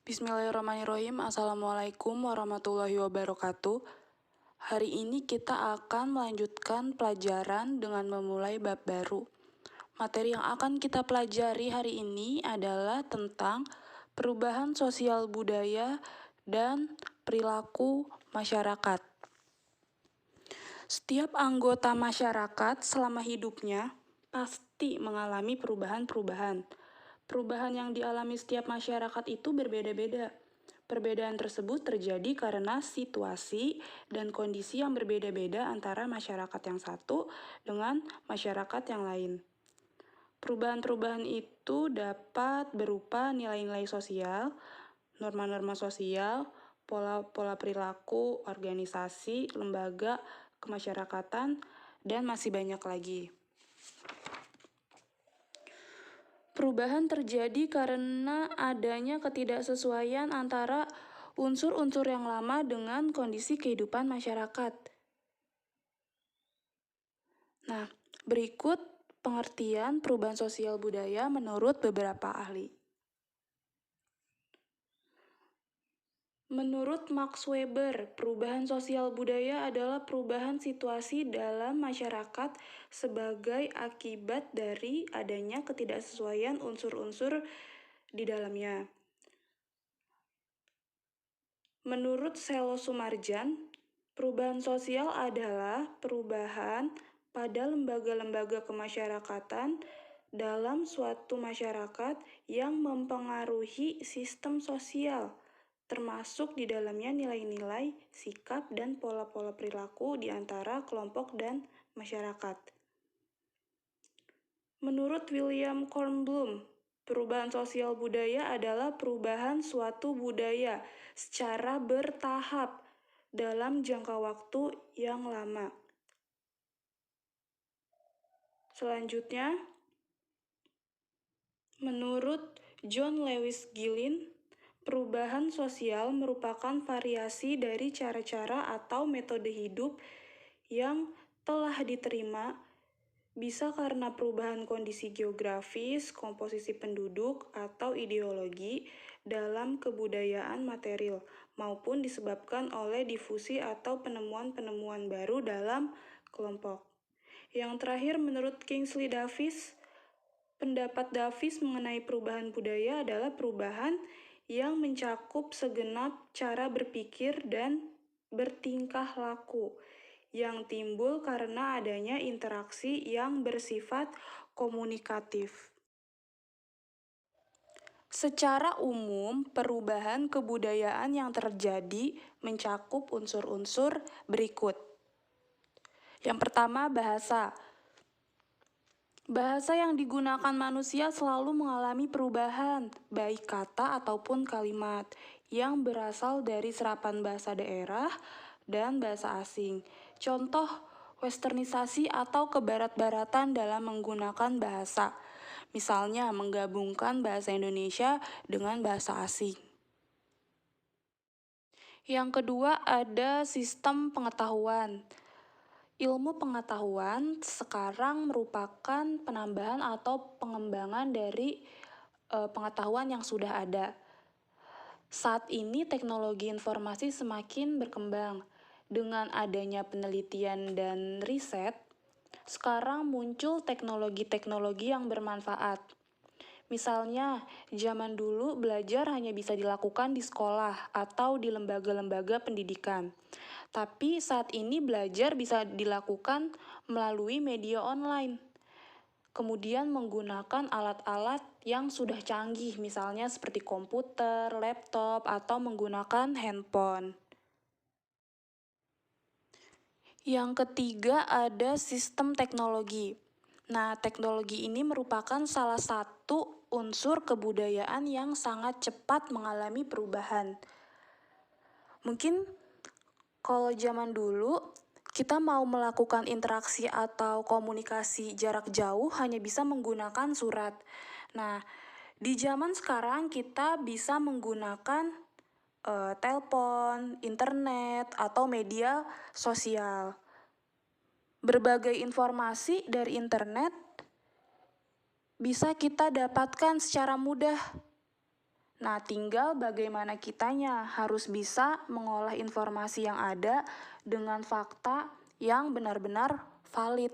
Bismillahirrahmanirrahim. Assalamualaikum warahmatullahi wabarakatuh. Hari ini kita akan melanjutkan pelajaran dengan memulai bab baru. Materi yang akan kita pelajari hari ini adalah tentang perubahan sosial budaya dan perilaku masyarakat. Setiap anggota masyarakat selama hidupnya pasti mengalami perubahan-perubahan. Perubahan yang dialami setiap masyarakat itu berbeda-beda. Perbedaan tersebut terjadi karena situasi dan kondisi yang berbeda-beda antara masyarakat yang satu dengan masyarakat yang lain. Perubahan-perubahan itu dapat berupa nilai-nilai sosial, norma-norma sosial, pola-pola perilaku, organisasi, lembaga, kemasyarakatan, dan masih banyak lagi. Perubahan terjadi karena adanya ketidaksesuaian antara unsur-unsur yang lama dengan kondisi kehidupan masyarakat. Nah, berikut pengertian perubahan sosial budaya menurut beberapa ahli. Menurut Max Weber, perubahan sosial budaya adalah perubahan situasi dalam masyarakat sebagai akibat dari adanya ketidaksesuaian unsur-unsur di dalamnya. Menurut Selo Sumarjan, perubahan sosial adalah perubahan pada lembaga-lembaga kemasyarakatan dalam suatu masyarakat yang mempengaruhi sistem sosial, termasuk di dalamnya nilai-nilai, sikap, dan pola-pola perilaku di antara kelompok dan masyarakat. Menurut William Kornblum, perubahan sosial budaya adalah perubahan suatu budaya secara bertahap dalam jangka waktu yang lama. Selanjutnya, menurut John Lewis Gillin, perubahan sosial merupakan variasi dari cara-cara atau metode hidup yang telah diterima, bisa karena perubahan kondisi geografis, komposisi penduduk, atau ideologi dalam kebudayaan material, maupun disebabkan oleh difusi atau penemuan-penemuan baru dalam kelompok. Yang terakhir, menurut Kingsley Davis, pendapat Davis mengenai perubahan budaya adalah perubahan yang mencakup segenap cara berpikir dan bertingkah laku yang timbul karena adanya interaksi yang bersifat komunikatif. Secara umum, perubahan kebudayaan yang terjadi mencakup unsur-unsur berikut. Yang pertama, bahasa. Bahasa yang digunakan manusia selalu mengalami perubahan, baik kata ataupun kalimat, yang berasal dari serapan bahasa daerah dan bahasa asing. Contoh, westernisasi atau kebarat-baratan dalam menggunakan bahasa. Misalnya, menggabungkan bahasa Indonesia dengan bahasa asing. Yang kedua, ada sistem pengetahuan. Ilmu pengetahuan sekarang merupakan penambahan atau pengembangan dari pengetahuan yang sudah ada. Saat ini teknologi informasi semakin berkembang. Dengan adanya penelitian dan riset, sekarang muncul teknologi-teknologi yang bermanfaat. Misalnya, zaman dulu belajar hanya bisa dilakukan di sekolah atau di lembaga-lembaga pendidikan. Tapi saat ini belajar bisa dilakukan melalui media online. Kemudian menggunakan alat-alat yang sudah canggih, misalnya seperti komputer, laptop, atau menggunakan handphone. Yang ketiga ada sistem teknologi. Nah, teknologi ini merupakan salah satu unsur kebudayaan yang sangat cepat mengalami perubahan. Mungkin kalau zaman dulu, kita mau melakukan interaksi atau komunikasi jarak jauh hanya bisa menggunakan surat. Nah, di zaman sekarang kita bisa menggunakan telepon, internet, atau media sosial. Berbagai informasi dari internet bisa kita dapatkan secara mudah. Nah, tinggal bagaimana kitanya harus bisa mengolah informasi yang ada dengan fakta yang benar-benar valid.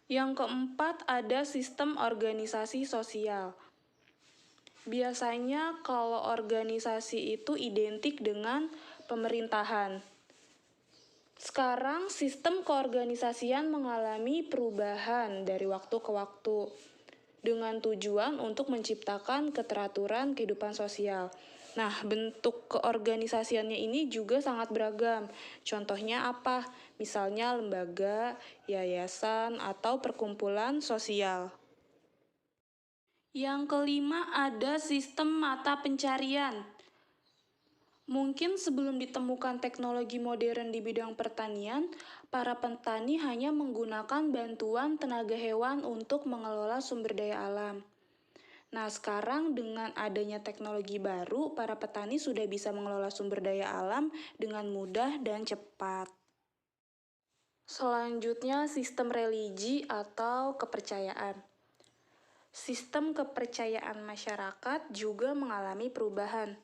Yang keempat, ada sistem organisasi sosial. Biasanya kalau organisasi itu identik dengan pemerintahan. Sekarang sistem keorganisasian mengalami perubahan dari waktu ke waktu dengan tujuan untuk menciptakan keteraturan kehidupan sosial. Nah, bentuk keorganisasiannya ini juga sangat beragam. Contohnya apa? Misalnya lembaga, yayasan, atau perkumpulan sosial. Yang kelima, ada sistem mata pencarian. Mungkin sebelum ditemukan teknologi modern di bidang pertanian, para petani hanya menggunakan bantuan tenaga hewan untuk mengelola sumber daya alam. Nah, sekarang dengan adanya teknologi baru, para petani sudah bisa mengelola sumber daya alam dengan mudah dan cepat. Selanjutnya, sistem religi atau kepercayaan. Sistem kepercayaan masyarakat juga mengalami perubahan.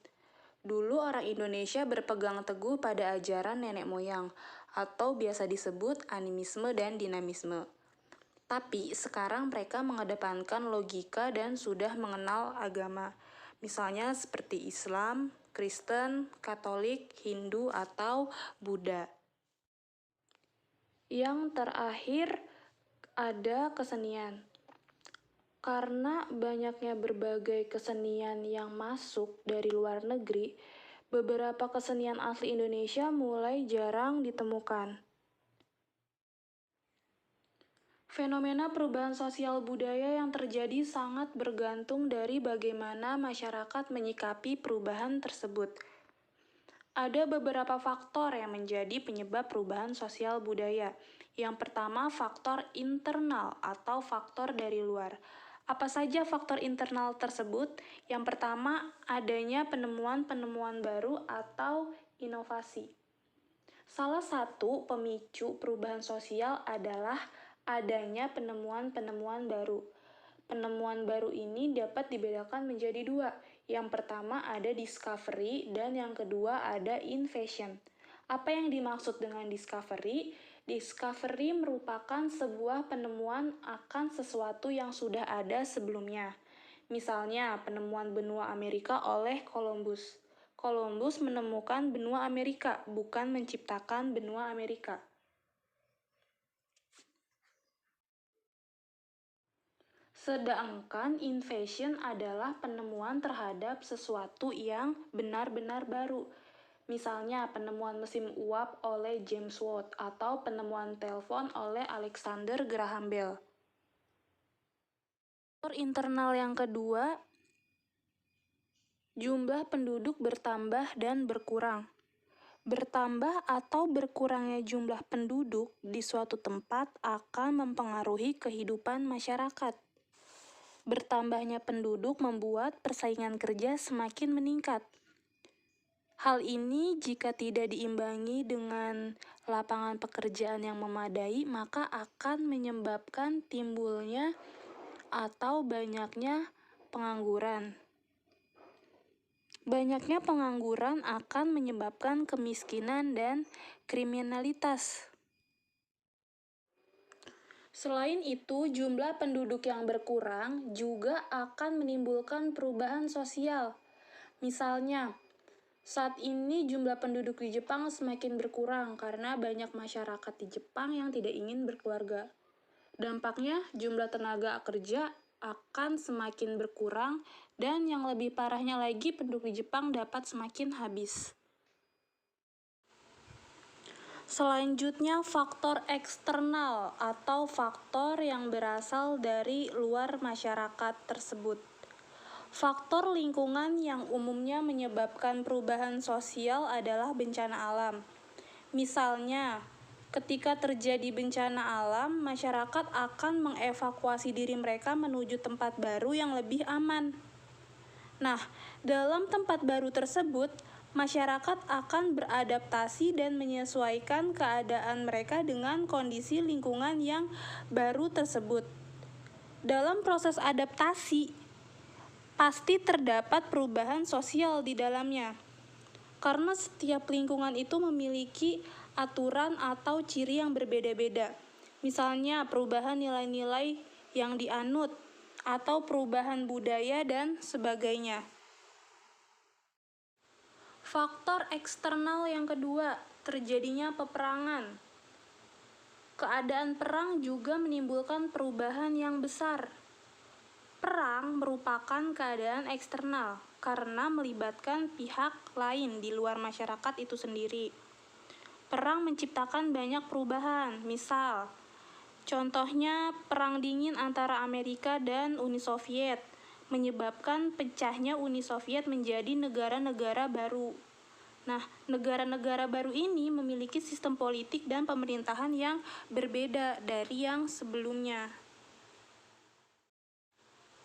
Dulu orang Indonesia berpegang teguh pada ajaran nenek moyang, atau biasa disebut animisme dan dinamisme. Tapi sekarang mereka mengedepankan logika dan sudah mengenal agama. Misalnya seperti Islam, Kristen, Katolik, Hindu, atau Buddha. Yang terakhir ada kesenian. Karena banyaknya berbagai kesenian yang masuk dari luar negeri, beberapa kesenian asli Indonesia mulai jarang ditemukan. Fenomena perubahan sosial budaya yang terjadi sangat bergantung dari bagaimana masyarakat menyikapi perubahan tersebut. Ada beberapa faktor yang menjadi penyebab perubahan sosial budaya. Yang pertama, faktor internal atau faktor dari luar. Apa saja faktor internal tersebut? Yang pertama, adanya penemuan-penemuan baru atau inovasi. Salah satu pemicu perubahan sosial adalah adanya penemuan-penemuan baru. Penemuan baru ini dapat dibedakan menjadi dua. Yang pertama ada discovery dan yang kedua ada invention. Apa yang dimaksud dengan discovery? Discovery merupakan sebuah penemuan akan sesuatu yang sudah ada sebelumnya. Misalnya, penemuan benua Amerika oleh Columbus. Columbus menemukan benua Amerika, bukan menciptakan benua Amerika. Sedangkan invention adalah penemuan terhadap sesuatu yang benar-benar baru. Misalnya penemuan mesin uap oleh James Watt atau penemuan telepon oleh Alexander Graham Bell. Faktor internal yang kedua, jumlah penduduk bertambah dan berkurang. Bertambah atau berkurangnya jumlah penduduk di suatu tempat akan mempengaruhi kehidupan masyarakat. Bertambahnya penduduk membuat persaingan kerja semakin meningkat. Hal ini jika tidak diimbangi dengan lapangan pekerjaan yang memadai, maka akan menyebabkan timbulnya atau banyaknya pengangguran. Banyaknya pengangguran akan menyebabkan kemiskinan dan kriminalitas. Selain itu, jumlah penduduk yang berkurang juga akan menimbulkan perubahan sosial. Misalnya, saat ini jumlah penduduk di Jepang semakin berkurang karena banyak masyarakat di Jepang yang tidak ingin berkeluarga. Dampaknya, jumlah tenaga kerja akan semakin berkurang dan yang lebih parahnya lagi penduduk di Jepang dapat semakin habis. Selanjutnya, faktor eksternal atau faktor yang berasal dari luar masyarakat tersebut. Faktor lingkungan yang umumnya menyebabkan perubahan sosial adalah bencana alam. Misalnya, ketika terjadi bencana alam, masyarakat akan mengevakuasi diri mereka menuju tempat baru yang lebih aman. Nah, dalam tempat baru tersebut, masyarakat akan beradaptasi dan menyesuaikan keadaan mereka dengan kondisi lingkungan yang baru tersebut. Dalam proses adaptasi, pasti terdapat perubahan sosial di dalamnya. Karena setiap lingkungan itu memiliki aturan atau ciri yang berbeda-beda. Misalnya perubahan nilai-nilai yang dianut, atau perubahan budaya dan sebagainya. Faktor eksternal yang kedua, terjadinya peperangan. Keadaan perang juga menimbulkan perubahan yang besar. Perang merupakan keadaan eksternal karena melibatkan pihak lain di luar masyarakat itu sendiri. Perang menciptakan banyak perubahan, misal contohnya Perang Dingin antara Amerika dan Uni Soviet menyebabkan pecahnya Uni Soviet menjadi negara-negara baru. Nah, negara-negara baru ini memiliki sistem politik dan pemerintahan yang berbeda dari yang sebelumnya.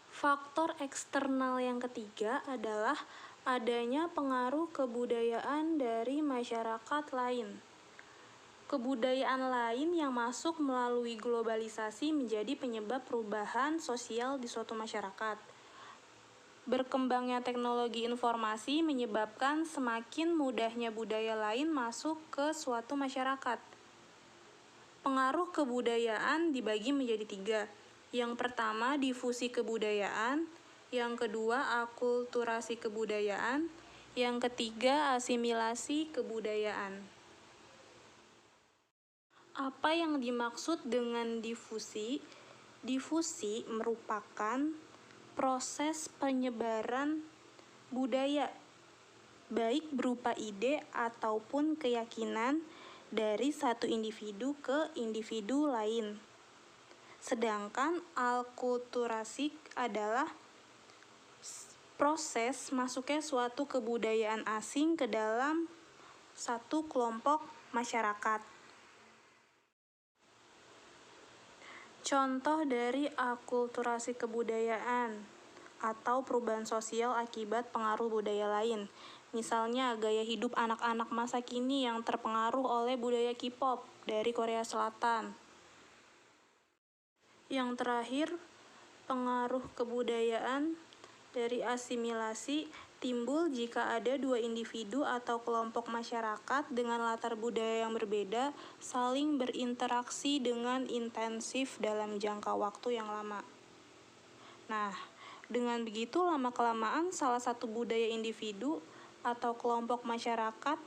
Faktor eksternal yang ketiga adalah adanya pengaruh kebudayaan dari masyarakat lain. Kebudayaan lain yang masuk melalui globalisasi menjadi penyebab perubahan sosial di suatu masyarakat. Berkembangnya teknologi informasi menyebabkan semakin mudahnya budaya lain masuk ke suatu masyarakat. Pengaruh kebudayaan dibagi menjadi 3. Yang pertama, difusi kebudayaan. Yang kedua, akulturasi kebudayaan. Yang ketiga, asimilasi kebudayaan. Apa yang dimaksud dengan difusi? Difusi merupakan proses penyebaran budaya, baik berupa ide ataupun keyakinan dari satu individu ke individu lain. Sedangkan alkulturasi adalah proses masuknya suatu kebudayaan asing ke dalam satu kelompok masyarakat. Contoh dari akulturasi kebudayaan atau perubahan sosial akibat pengaruh budaya lain. Misalnya gaya hidup anak-anak masa kini yang terpengaruh oleh budaya K-pop dari Korea Selatan. Yang terakhir, pengaruh kebudayaan dari asimilasi timbul jika ada 2 individu atau kelompok masyarakat dengan latar budaya yang berbeda saling berinteraksi dengan intensif dalam jangka waktu yang lama. Nah, dengan begitu lama-kelamaan salah satu budaya individu atau kelompok masyarakat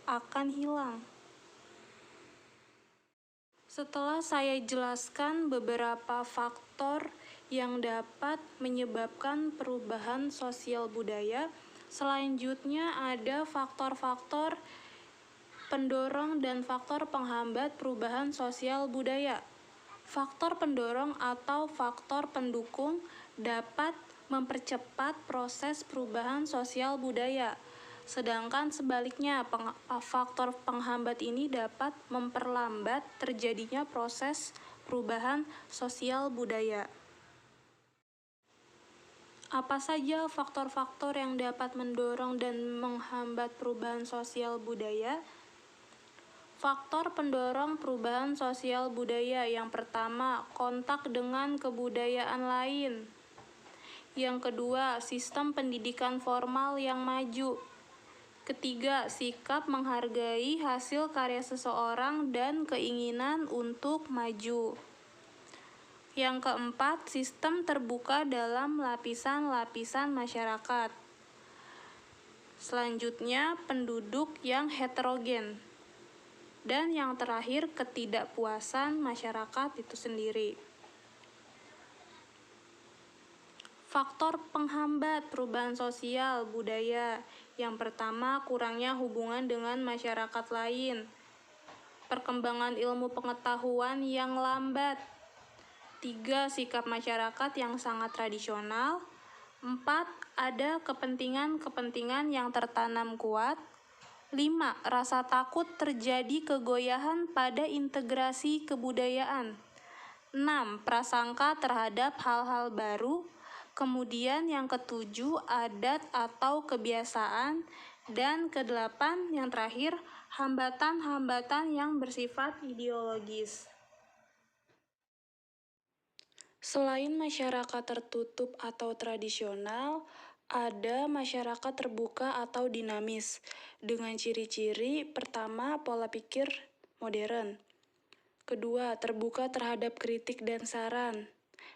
akan hilang. Setelah saya jelaskan beberapa faktor yang dapat menyebabkan perubahan sosial budaya, selanjutnya ada faktor-faktor pendorong dan faktor penghambat perubahan sosial budaya. Faktor pendorong atau faktor pendukung dapat mempercepat proses perubahan sosial budaya. Sedangkan sebaliknya, faktor penghambat ini dapat memperlambat terjadinya proses perubahan sosial budaya. Apa saja faktor-faktor yang dapat mendorong dan menghambat perubahan sosial budaya? Faktor pendorong perubahan sosial budaya yang pertama, kontak dengan kebudayaan lain. Yang kedua, sistem pendidikan formal yang maju. Ketiga, sikap menghargai hasil karya seseorang dan keinginan untuk maju. Yang keempat, sistem terbuka dalam lapisan-lapisan masyarakat. Selanjutnya, penduduk yang heterogen. Dan yang terakhir, ketidakpuasan masyarakat itu sendiri. Faktor penghambat perubahan sosial budaya. Yang pertama, kurangnya hubungan dengan masyarakat lain. Perkembangan ilmu pengetahuan yang lambat. 3. Sikap masyarakat yang sangat tradisional. 4. Ada kepentingan-kepentingan yang tertanam kuat. 5. Rasa takut terjadi kegoyahan pada integrasi kebudayaan. 6. Prasangka terhadap hal-hal baru. Kemudian yang ketujuh, adat atau kebiasaan. Dan kedelapan, yang terakhir, hambatan-hambatan yang bersifat ideologis. Selain masyarakat tertutup atau tradisional, ada masyarakat terbuka atau dinamis, dengan ciri-ciri pertama pola pikir modern, kedua terbuka terhadap kritik dan saran,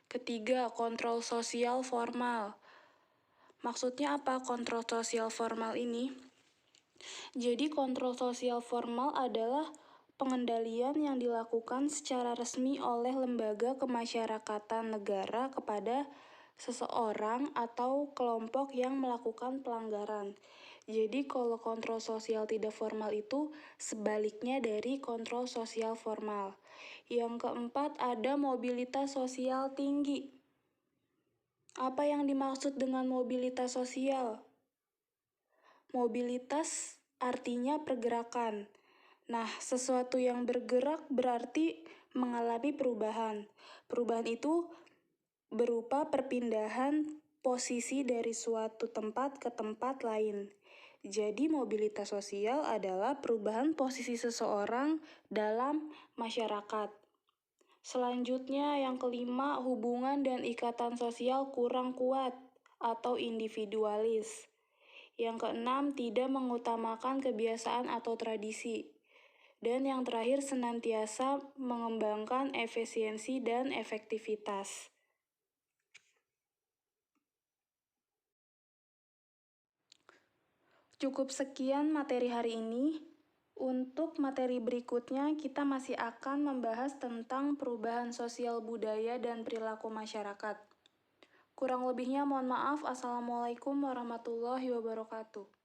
ketiga kontrol sosial formal. Maksudnya apa kontrol sosial formal ini? Jadi kontrol sosial formal adalah pengendalian yang dilakukan secara resmi oleh lembaga kemasyarakatan negara kepada seseorang atau kelompok yang melakukan pelanggaran. Jadi kalau kontrol sosial tidak formal itu sebaliknya dari kontrol sosial formal. Yang keempat ada mobilitas sosial tinggi. Apa yang dimaksud dengan mobilitas sosial? Mobilitas artinya pergerakan. Nah, sesuatu yang bergerak berarti mengalami perubahan. Perubahan itu berupa perpindahan posisi dari suatu tempat ke tempat lain. Jadi, mobilitas sosial adalah perubahan posisi seseorang dalam masyarakat. Selanjutnya, yang kelima, hubungan dan ikatan sosial kurang kuat atau individualis. Yang keenam, tidak mengutamakan kebiasaan atau tradisi. Dan yang terakhir, senantiasa mengembangkan efisiensi dan efektivitas. Cukup sekian materi hari ini. Untuk materi berikutnya, kita masih akan membahas tentang perubahan sosial budaya dan perilaku masyarakat. Kurang lebihnya mohon maaf. Assalamualaikum warahmatullahi wabarakatuh.